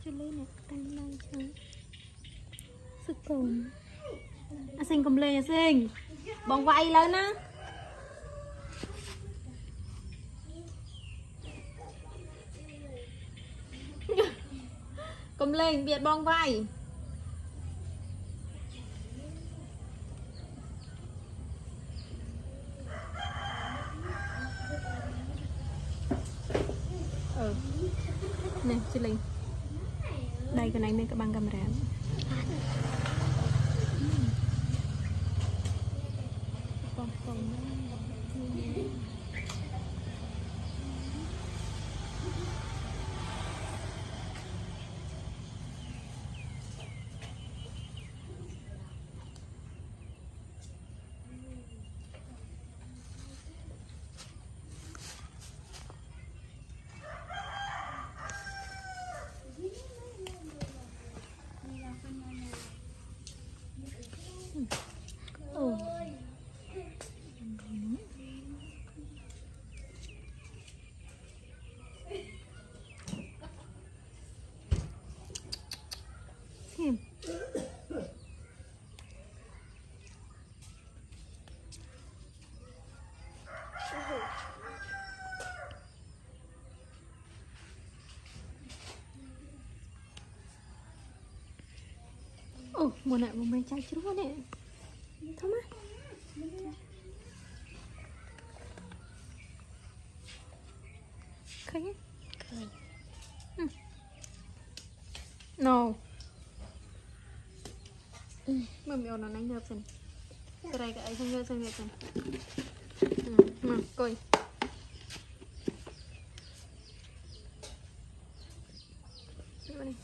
cho lên này tăng năng chơi sức cồn à sinh cầm lên sinh bong vay lên á cầm lên biệt bong vay nè chị Linh đây cái này mình có băng camera mùa này một mấy chai chút nè thôi mà khơi nhé no mầm yêu nó nánh hợp xin cái này cái ấy không nhớ xin nhớ mà coi lên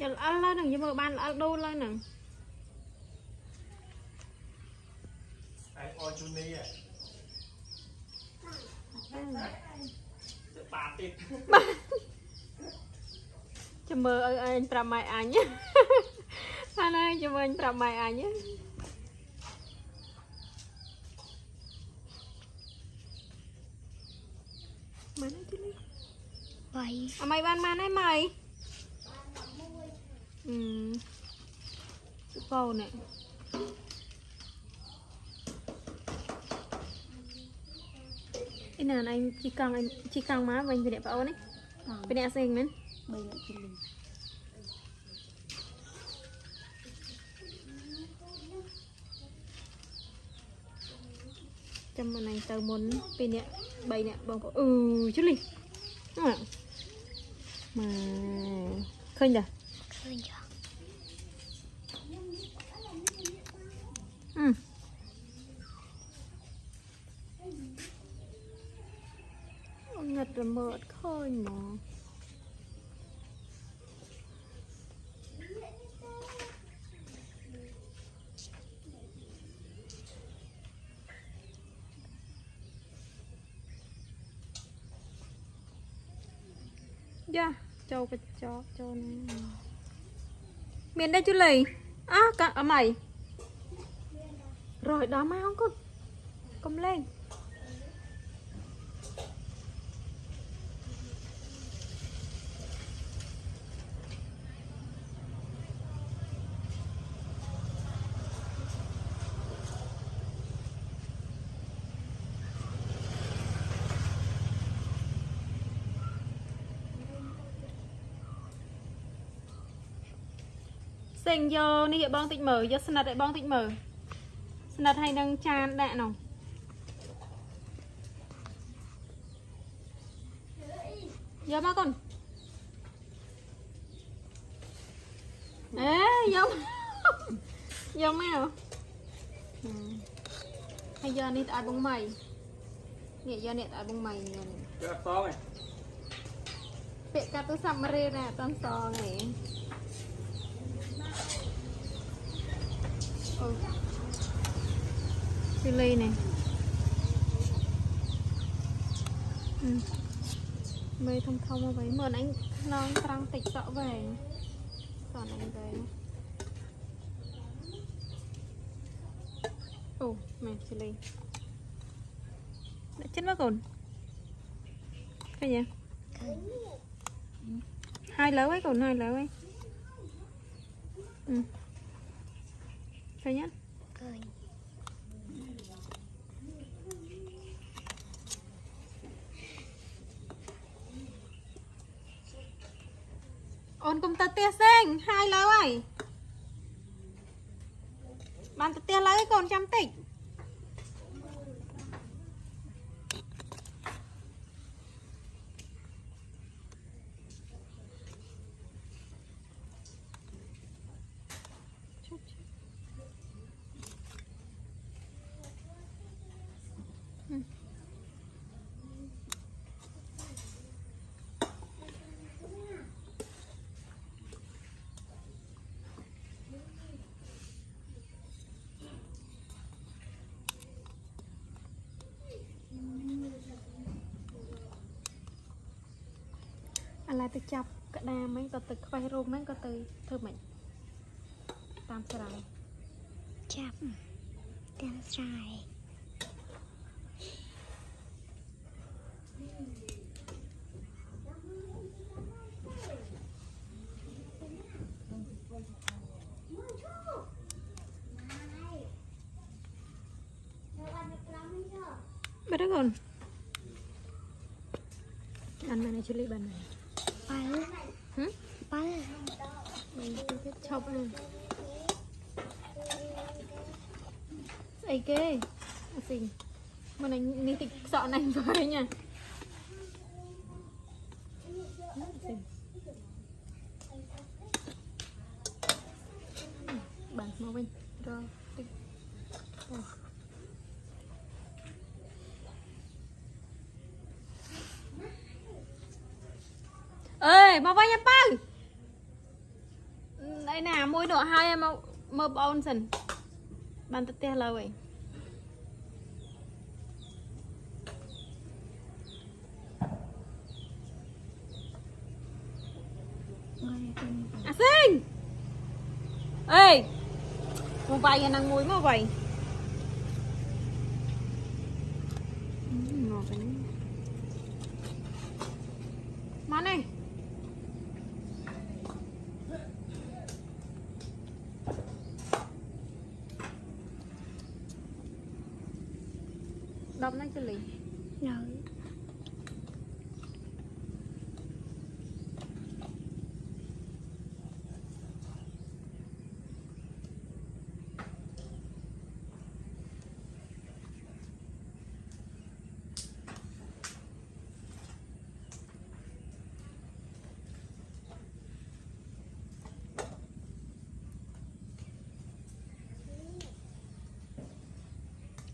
giờ ăn lên đừng cho bạn ăn đâu lên nè ai oi chú ní à bà tịt cho mơ anh pra mai anh nhé anh ơi cho mơ anh pra mai anh nhé mà nói chứ đi vậy mày ban man ấy mày câu nè cái nào anh chỉ căng má mình phải đẹp bao đấy phải đẹp xinh nữa bây giờ chị Linh trong mình này tờ muốn pin nè bay nè bông chút đi mà khơi nhỉ khơi nhỉ ngật rồi mượt khơi mà dạ châu cái chó châu này miền đây chú lì á cả mày rồi đó má không có cầm lên xanh vô ni bong tịnh mở vô sân đại bong tịnh mở sân hay đang chan đạn nào vô má con ê giống giống nào hay giờ đi tại bông mày nè giờ nè tại bông mày nè Cái to này. bệ cả tôi sắm rê nè toàn sò này chili này mê thông thông ở vậy mượn anh non trăng tịch rõ về còn anh về mẹ chili đã chết mất rồi cái gì hai lớn ấy còn hai lớn ấy thấy nhá Cười. ôn cùng ta tia xanh hai lớn ấy bạn ta tia lấy còn trăm tịchอะไรទៅចាប់ក្តារមិញក៏ទៅខ្វេះរោមមិញក៏ទៅធ្វើមិញតាមស្រ័យ Chắp. Tên trai. Bắt đó còn ăn này chili bàn này Bắn. Bắn. chọc này ấy kê xinh mà này ní tịch sợ này với nha bàn màu bên rồi tịch ơi mà vai nha ba đây nè môi độ hai em mơ bón sần bàn tật te lâu vậy à xinh ê một vài năng muối mà vậy ngọt cái này món này đọc nó cho lì Rồi.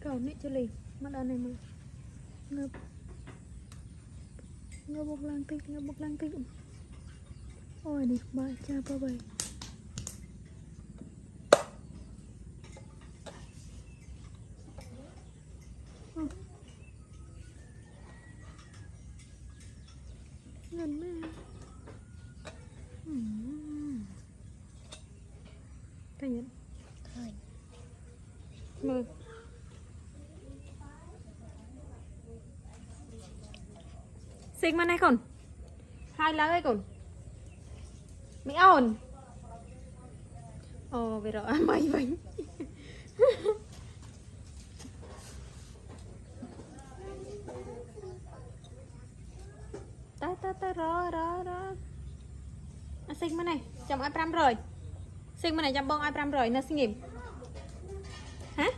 cầu nít cho lì mắt đàn này mà ngập ngập bọc lang tích ôi đi ba cha ba bảy ngần mẹ thấy nhỉ Thôi. mơ xinh mà này còn hai lá ấy còn mỹ ổn ồ về rồi ăn mấy bánh ta rồi xinh mà này chồng ai pram rồi xinh mà này chồng bông ai pram rồi nó xinh nghiệm hả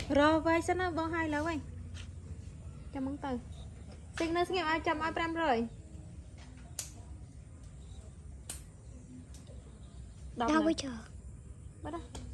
rồi vậy sao nó bông hai lá vậy chồng mong từ xinh nó xinh nghiệm ai chồng ai pram rồi Đọc Đâu nè. bây giờ? Bắt đó.